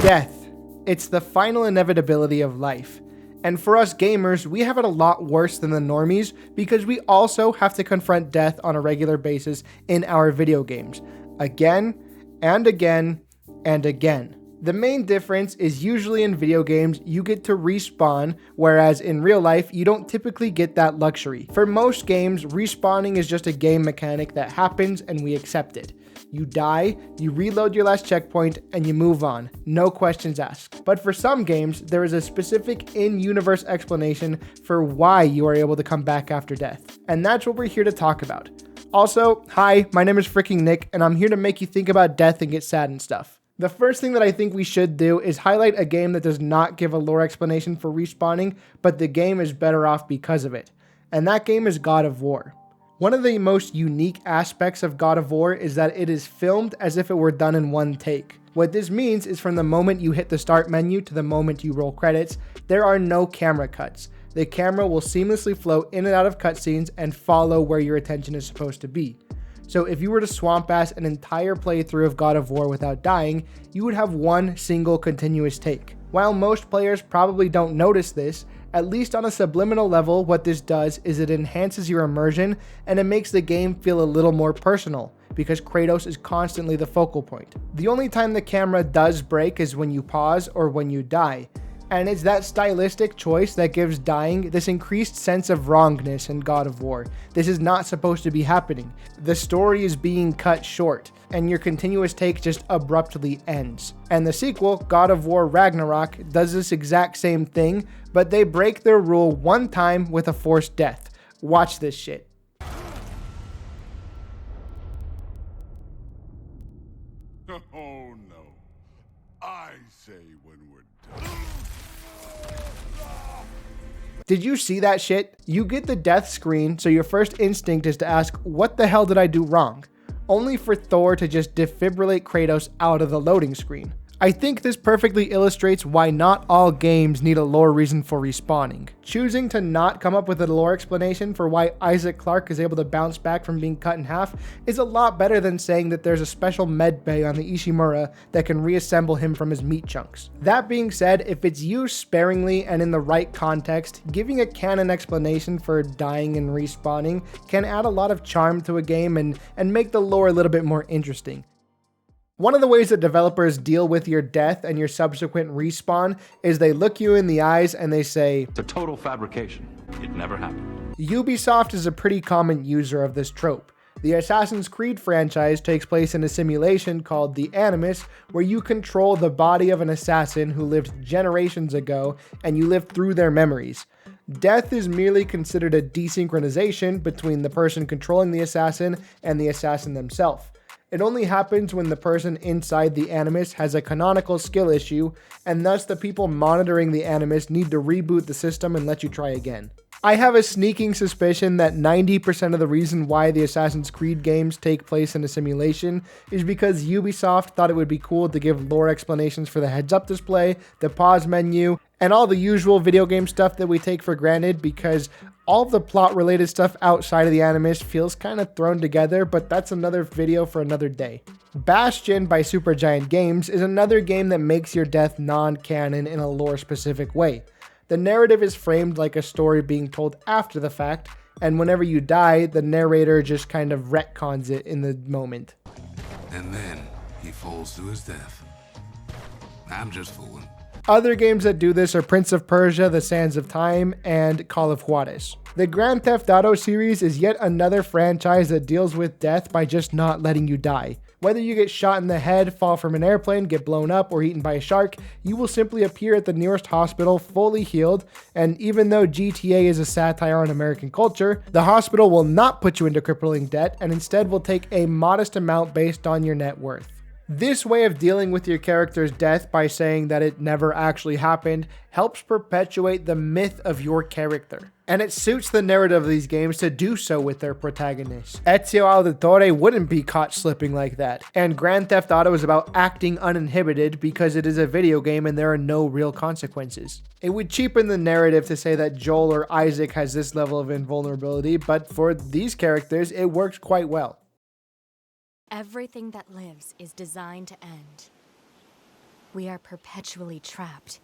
Death. It's the final inevitability of life. And for us gamers, we have it a lot worse than the normies because we also have to confront death on a regular basis in our video games. Again, and again, and again. The main difference is usually in video games, you get to respawn, whereas in real life, you don't typically get that luxury. For most games, respawning is just a game mechanic that happens and we accept it. You die, you reload your last checkpoint, and you move on. No questions asked. But for some games, there is a specific in-universe explanation for why you are able to come back after death. And that's what we're here to talk about. Also, hi, my name is freaking Nick, and I'm here to make you think about death and get sad and stuff. The first thing that I think we should do is highlight a game that does not give a lore explanation for respawning, but the game is better off because of it. And that game is God of War. One of the most unique aspects of God of War is that it is filmed as if it were done in one take. What this means is from the moment you hit the start menu to the moment you roll credits, there are no camera cuts. The camera will seamlessly flow in and out of cutscenes and follow where your attention is supposed to be. So if you were to swamp ass an entire playthrough of God of War without dying, you would have one single continuous take. While most players probably don't notice this, at least on a subliminal level, what this does is it enhances your immersion and it makes the game feel a little more personal because Kratos is constantly the focal point. The only time the camera does break is when you pause or when you die. And it's that stylistic choice that gives dying this increased sense of wrongness in God of War. This is not supposed to be happening. The story is being cut short, and your continuous take just abruptly ends. And the sequel, God of War Ragnarok, does this exact same thing, but they break their rule one time with a forced death. Watch this shit. Oh no. I say when we're done. Did you see that shit? You get the death screen, so your first instinct is to ask, what the hell did I do wrong? Only for Thor to just defibrillate Kratos out of the loading screen. I think this perfectly illustrates why not all games need a lore reason for respawning. Choosing to not come up with a lore explanation for why Isaac Clarke is able to bounce back from being cut in half is a lot better than saying that there's a special med bay on the Ishimura that can reassemble him from his meat chunks. That being said, if it's used sparingly and in the right context, giving a canon explanation for dying and respawning can add a lot of charm to a game and make the lore a little bit more interesting. One of the ways that developers deal with your death and your subsequent respawn is they look you in the eyes and they say, "It's a total fabrication. It never happened." Ubisoft is a pretty common user of this trope. The Assassin's Creed franchise takes place in a simulation called the Animus, where you control the body of an assassin who lived generations ago and you live through their memories. Death is merely considered a desynchronization between the person controlling the assassin and the assassin themselves. It only happens when the person inside the Animus has a canonical skill issue, and thus the people monitoring the Animus need to reboot the system and let you try again. I have a sneaking suspicion that 90% of the reason why the Assassin's Creed games take place in a simulation is because Ubisoft thought it would be cool to give lore explanations for the heads-up display, the pause menu, and all the usual video game stuff that we take for granted because all the plot-related stuff outside of the Animus feels kind of thrown together, but that's another video for another day. Bastion by Supergiant Games is another game that makes your death non-canon in a lore-specific way. The narrative is framed like a story being told after the fact, and whenever you die, the narrator just kind of retcons it in the moment. And then he falls to his death. I'm just fooling. Other games that do this are Prince of Persia, The Sands of Time, and Call of Juarez. The Grand Theft Auto series is yet another franchise that deals with death by just not letting you die. Whether you get shot in the head, fall from an airplane, get blown up, or eaten by a shark, you will simply appear at the nearest hospital fully healed, and even though GTA is a satire on American culture, the hospital will not put you into crippling debt and instead will take a modest amount based on your net worth. This way of dealing with your character's death by saying that it never actually happened helps perpetuate the myth of your character. And it suits the narrative of these games to do so with their protagonists. Ezio Auditore wouldn't be caught slipping like that. And Grand Theft Auto is about acting uninhibited because it is a video game and there are no real consequences. It would cheapen the narrative to say that Joel or Isaac has this level of invulnerability, but for these characters, it works quite well. Everything that lives is designed to end. We are perpetually trapped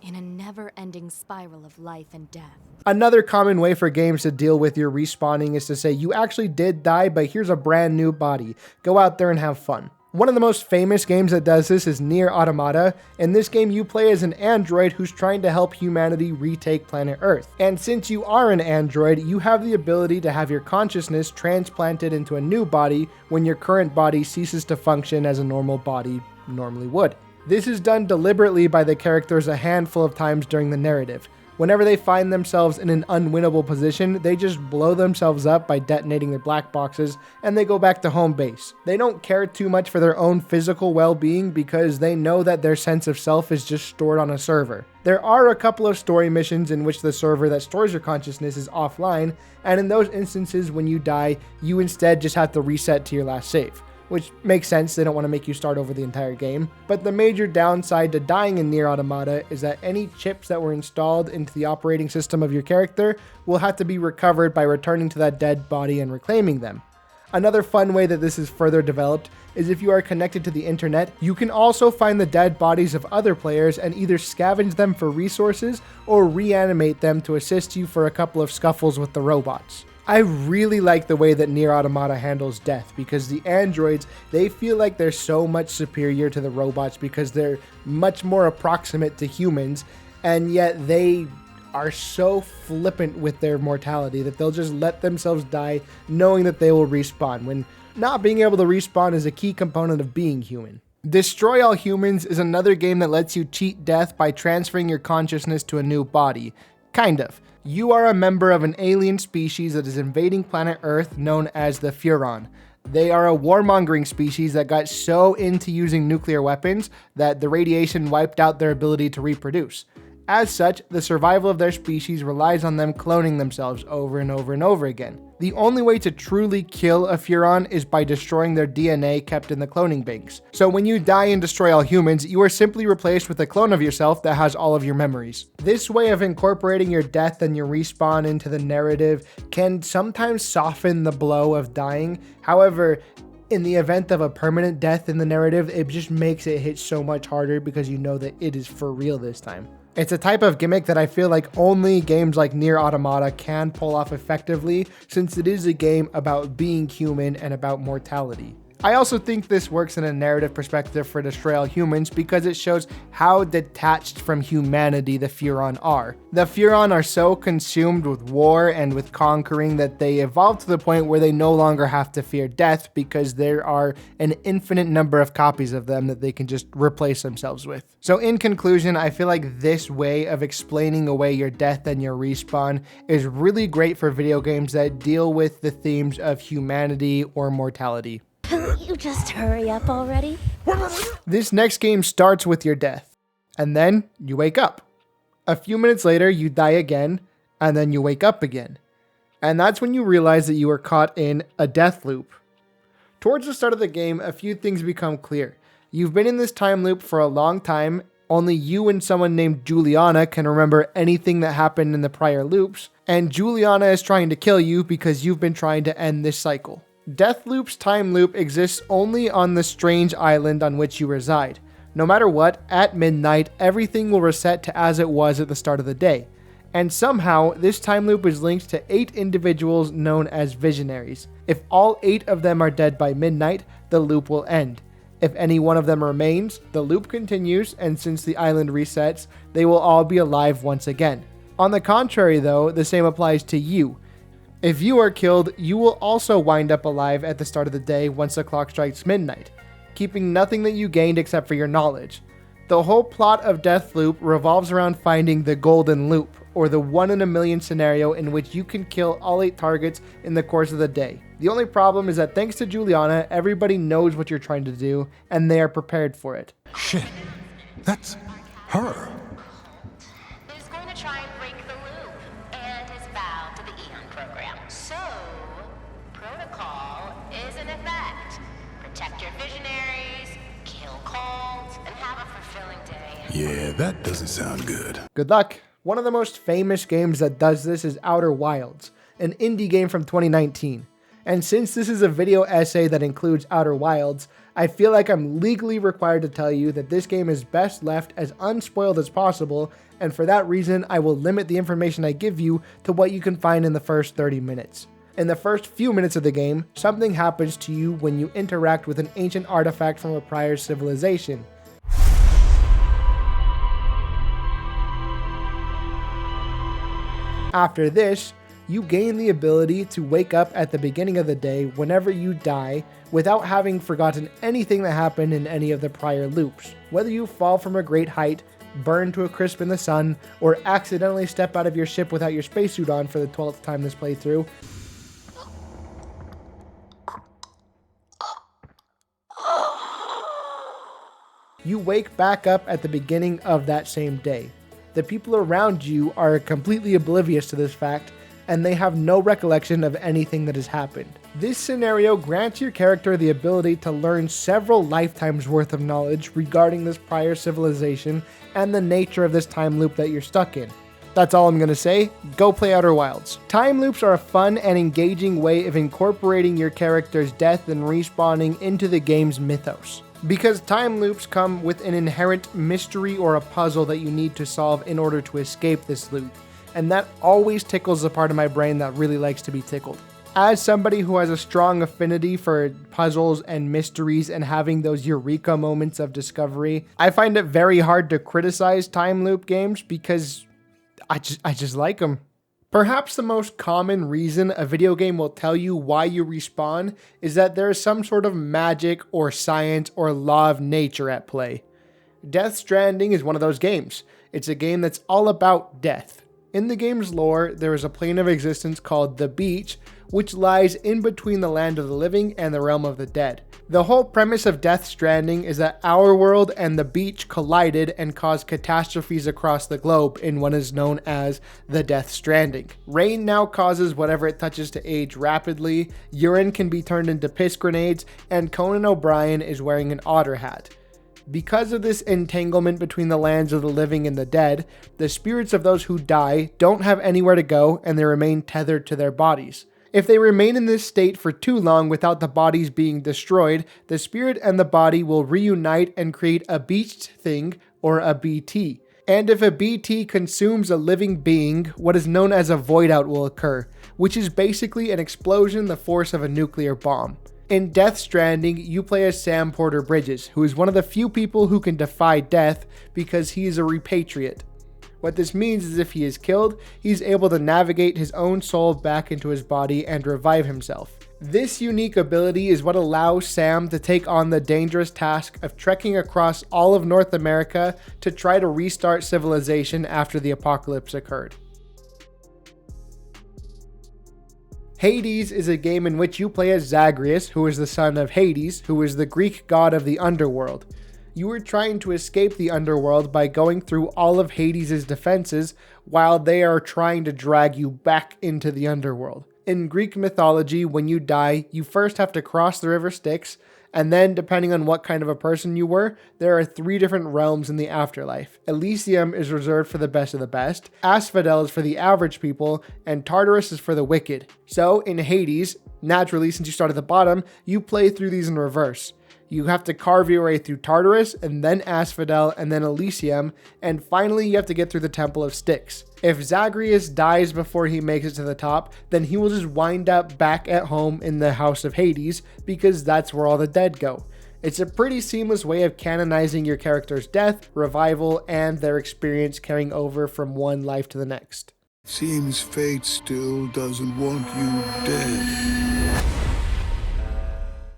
in a never-ending spiral of life and death. Another common way for games to deal with your respawning is to say, you actually did die, but here's a brand new body. Go out there and have fun. One of the most famous games that does this is Nier Automata. In this game, you play as an android who's trying to help humanity retake planet Earth. And since you are an android, you have the ability to have your consciousness transplanted into a new body when your current body ceases to function as a normal body normally would. This is done deliberately by the characters a handful of times during the narrative. Whenever they find themselves in an unwinnable position, they just blow themselves up by detonating their black boxes, and they go back to home base. They don't care too much for their own physical well-being because they know that their sense of self is just stored on a server. There are a couple of story missions in which the server that stores your consciousness is offline, and in those instances when you die, you instead just have to reset to your last save. Which makes sense, they don't want to make you start over the entire game. But the major downside to dying in Nier Automata is that any chips that were installed into the operating system of your character will have to be recovered by returning to that dead body and reclaiming them. Another fun way that this is further developed is if you are connected to the internet, you can also find the dead bodies of other players and either scavenge them for resources or reanimate them to assist you for a couple of scuffles with the robots. I really like the way that Nier Automata handles death because the androids, they feel like they're so much superior to the robots because they're much more approximate to humans, and yet they are so flippant with their mortality that they'll just let themselves die knowing that they will respawn, when not being able to respawn is a key component of being human. Destroy All Humans is another game that lets you cheat death by transferring your consciousness to a new body. Kind of. You are a member of an alien species that is invading planet Earth known as the Furon. They are a warmongering species that got so into using nuclear weapons that the radiation wiped out their ability to reproduce. As such, the survival of their species relies on them cloning themselves over and over and over again. The only way to truly kill a Furon is by destroying their DNA kept in the cloning banks. So when you die and destroy all humans, you are simply replaced with a clone of yourself that has all of your memories. This way of incorporating your death and your respawn into the narrative can sometimes soften the blow of dying. However, in the event of a permanent death in the narrative, it just makes it hit so much harder because you know that it is for real this time. It's a type of gimmick that I feel like only games like Nier Automata can pull off effectively, since it is a game about being human and about mortality. I also think this works in a narrative perspective for Destroy All Humans because it shows how detached from humanity the Furon are. The Furon are so consumed with war and with conquering that they evolve to the point where they no longer have to fear death because there are an infinite number of copies of them that they can just replace themselves with. So in conclusion, I feel like this way of explaining away your death and your respawn is really great for video games that deal with the themes of humanity or mortality. Will you just hurry up already? This next game starts with your death, and then you wake up. A few minutes later, you die again, and then you wake up again. And that's when you realize that you are caught in a death loop. Towards the start of the game, a few things become clear. You've been in this time loop for a long time. Only you and someone named Juliana can remember anything that happened in the prior loops, and Juliana is trying to kill you because you've been trying to end this cycle. Deathloop's time loop exists only on the strange island on which you reside. No matter what, at midnight, everything will reset to as it was at the start of the day. And somehow, this time loop is linked to 8 individuals known as visionaries. If all 8 of them are dead by midnight, the loop will end. If any one of them remains, the loop continues, and since the island resets, they will all be alive once again. On the contrary though, the same applies to you. If you are killed, you will also wind up alive at the start of the day once the clock strikes midnight, keeping nothing that you gained except for your knowledge. The whole plot of Deathloop revolves around finding the golden loop, or the 1 in a million scenario in which you can kill all 8 targets in the course of the day. The only problem is that thanks to Juliana, everybody knows what you're trying to do, and they are prepared for it. Shit, that's her. Is going to try and break the loop and is bound to the Eon program. So, protocol is in effect. Protect your visionaries, kill cults, and have a fulfilling day. Yeah, that doesn't sound good. Good luck. One of the most famous games that does this is Outer Wilds, an indie game from 2019. And since this is a video essay that includes Outer Wilds, I feel like I'm legally required to tell you that this game is best left as unspoiled as possible, and for that reason, I will limit the information I give you to what you can find in the first 30 minutes. In the first few minutes of the game, something happens to you when you interact with an ancient artifact from a prior civilization. After this, you gain the ability to wake up at the beginning of the day whenever you die without having forgotten anything that happened in any of the prior loops. Whether you fall from a great height, burn to a crisp in the sun, or accidentally step out of your ship without your spacesuit on for the 12th time this playthrough, you wake back up at the beginning of that same day. The people around you are completely oblivious to this fact, and they have no recollection of anything that has happened. This scenario grants your character the ability to learn several lifetimes worth of knowledge regarding this prior civilization and the nature of this time loop that you're stuck in. That's all I'm gonna say. Go play Outer Wilds. Time loops are a fun and engaging way of incorporating your character's death and respawning into the game's mythos. Because time loops come with an inherent mystery or a puzzle that you need to solve in order to escape this loop, and that always tickles the part of my brain that really likes to be tickled. As somebody who has a strong affinity for puzzles and mysteries and having those eureka moments of discovery, I find it very hard to criticize time loop games because I just like them. Perhaps the most common reason a video game will tell you why you respawn is that there is some sort of magic or science or law of nature at play. Death Stranding is one of those games. It's a game that's all about death. In the game's lore, there is a plane of existence called the Beach, which lies in between the land of the living and the realm of the dead. The whole premise of Death Stranding is that our world and the beach collided and caused catastrophes across the globe in what is known as the Death Stranding. Rain now causes whatever it touches to age rapidly, urine can be turned into piss grenades, and Conan O'Brien is wearing an otter hat. Because of this entanglement between the lands of the living and the dead, the spirits of those who die don't have anywhere to go and they remain tethered to their bodies. If they remain in this state for too long without the bodies being destroyed, the spirit and the body will reunite and create a beached thing, or a BT. And if a BT consumes a living being, what is known as a void out will occur, which is basically an explosion the force of a nuclear bomb. In Death Stranding, you play as Sam Porter Bridges, who is one of the few people who can defy death because he is a repatriate. What this means is if he is killed, he's able to navigate his own soul back into his body and revive himself. This unique ability is what allows Sam to take on the dangerous task of trekking across all of North America to try to restart civilization after the apocalypse occurred. Hades is a game in which you play as Zagreus, who is the son of Hades, who is the Greek god of the underworld. You are trying to escape the underworld by going through all of Hades' defenses while they are trying to drag you back into the underworld. In Greek mythology, when you die, you first have to cross the river Styx, and then, depending on what kind of a person you were, there are 3 different realms in the afterlife. Elysium is reserved for the best of the best, Asphodel is for the average people, and Tartarus is for the wicked. So, in Hades, naturally, since you start at the bottom, you play through these in reverse. You have to carve your way through Tartarus, and then Asphodel, and then Elysium, and finally you have to get through the Temple of Styx. If Zagreus dies before he makes it to the top, then he will just wind up back at home in the House of Hades, because that's where all the dead go. It's a pretty seamless way of canonizing your character's death, revival, and their experience carrying over from one life to the next. Seems fate still doesn't want you dead.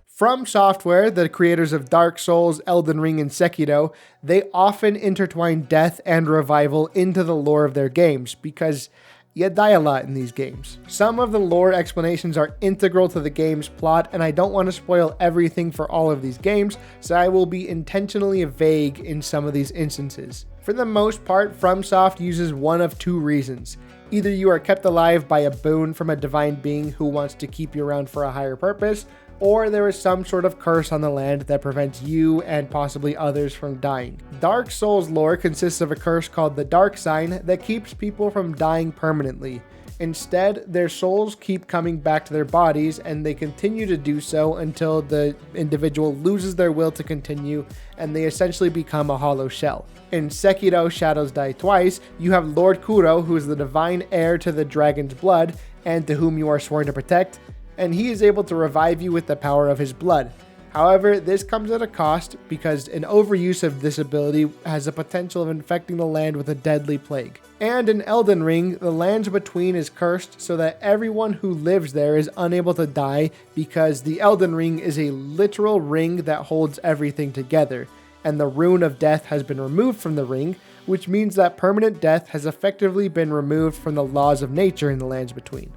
From Software, the creators of Dark Souls, Elden Ring, and Sekiro, they often intertwine death and revival into the lore of their games because you die a lot in these games. Some of the lore explanations are integral to the game's plot, and I don't want to spoil everything for all of these games, so I will be intentionally vague in some of these instances. For the most part, FromSoft uses one of 2 reasons. Either you are kept alive by a boon from a divine being who wants to keep you around for a higher purpose, or there is some sort of curse on the land that prevents you and possibly others from dying. Dark Souls lore consists of a curse called the Dark Sign that keeps people from dying permanently. Instead, their souls keep coming back to their bodies, and they continue to do so until the individual loses their will to continue, and they essentially become a hollow shell. In Sekiro Shadows Die Twice, you have Lord Kuro, who is the divine heir to the dragon's blood, and to whom you are sworn to protect, and he is able to revive you with the power of his blood. However, this comes at a cost because an overuse of this ability has the potential of infecting the land with a deadly plague. And in Elden Ring, the lands between is cursed so that everyone who lives there is unable to die because the Elden Ring is a literal ring that holds everything together, and the rune of death has been removed from the ring, which means that permanent death has effectively been removed from the laws of nature in the lands between.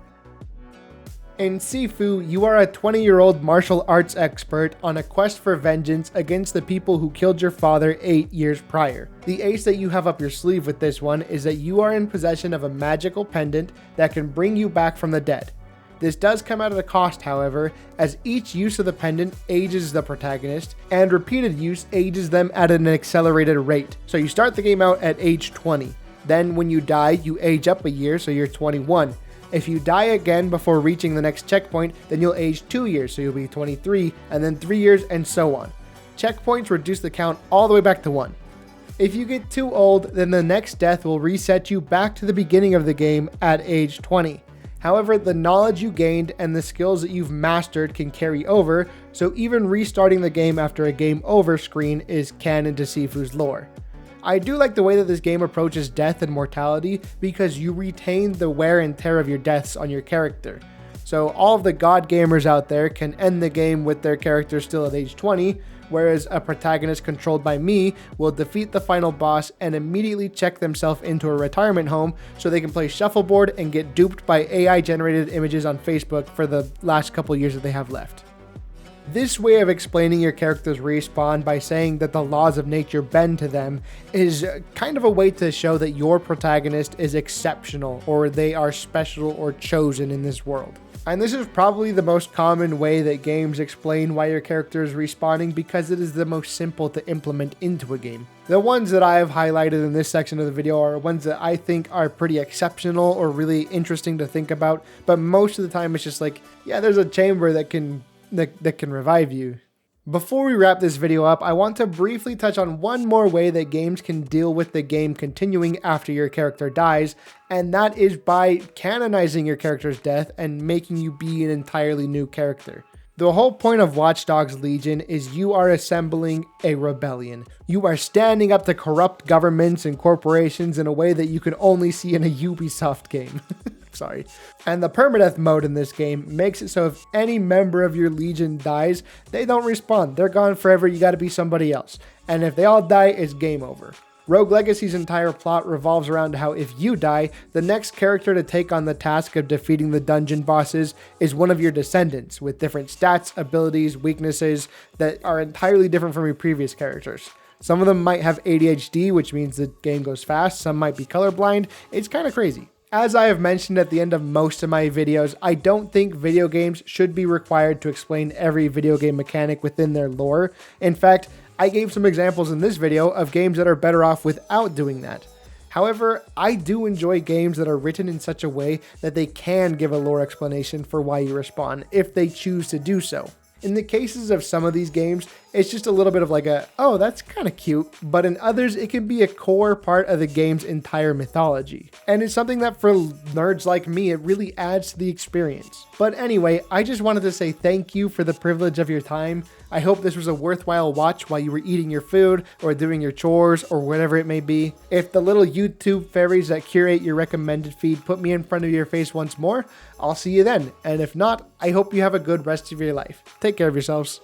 In Sifu, you are a 20-year-old martial arts expert on a quest for vengeance against the people who killed your father 8 years prior. The ace that you have up your sleeve with this one is that you are in possession of a magical pendant that can bring you back from the dead. This does come at a cost, however, as each use of the pendant ages the protagonist, and repeated use ages them at an accelerated rate. So you start the game out at age 20. Then when you die, you age up a year, so you're 21. If you die again before reaching the next checkpoint, then you'll age 2 years, so you'll be 23, and then 3 years, and so on. Checkpoints reduce the count all the way back to 1. If you get too old, then the next death will reset you back to the beginning of the game at age 20. However, the knowledge you gained and the skills that you've mastered can carry over, so even restarting the game after a game over screen is canon to Sifu's lore. I do like the way that this game approaches death and mortality because you retain the wear and tear of your deaths on your character. So all of the god gamers out there can end the game with their character still at age 20, whereas a protagonist controlled by me will defeat the final boss and immediately check themselves into a retirement home so they can play shuffleboard and get duped by AI generated images on Facebook for the last couple years that they have left. This way of explaining your character's respawn by saying that the laws of nature bend to them is kind of a way to show that your protagonist is exceptional or they are special or chosen in this world. And this is probably the most common way that games explain why your character is respawning because it is the most simple to implement into a game. The ones that I have highlighted in this section of the video are ones that I think are pretty exceptional or really interesting to think about, but most of the time it's just like, yeah, there's a chamber that can revive you. Before we wrap this video up, I want to briefly touch on one more way that games can deal with the game continuing after your character dies, and that is by canonizing your character's death and making you be an entirely new character. The whole point of Watch Dogs Legion is you are assembling a rebellion. You are standing up to corrupt governments and corporations in a way that you can only see in a Ubisoft game. Sorry. And the permadeath mode in this game makes it so if any member of your legion dies, they don't respawn. They're gone forever. You got to be somebody else. And if they all die, it's game over. Rogue Legacy's entire plot revolves around how if you die, the next character to take on the task of defeating the dungeon bosses is one of your descendants with different stats, abilities, weaknesses that are entirely different from your previous characters. Some of them might have ADHD, which means the game goes fast. Some might be colorblind. It's kind of crazy. As I have mentioned at the end of most of my videos, I don't think video games should be required to explain every video game mechanic within their lore. In fact, I gave some examples in this video of games that are better off without doing that. However, I do enjoy games that are written in such a way that they can give a lore explanation for why you respawn, if they choose to do so. In the cases of some of these games, it's just a little bit of like a, oh, that's kind of cute, but in others, it can be a core part of the game's entire mythology. And it's something that for nerds like me, it really adds to the experience. But anyway, I just wanted to say thank you for the privilege of your time. I hope this was a worthwhile watch while you were eating your food or doing your chores or whatever it may be. If the little YouTube fairies that curate your recommended feed put me in front of your face once more, I'll see you then. And if not, I hope you have a good rest of your life. Take care of yourselves.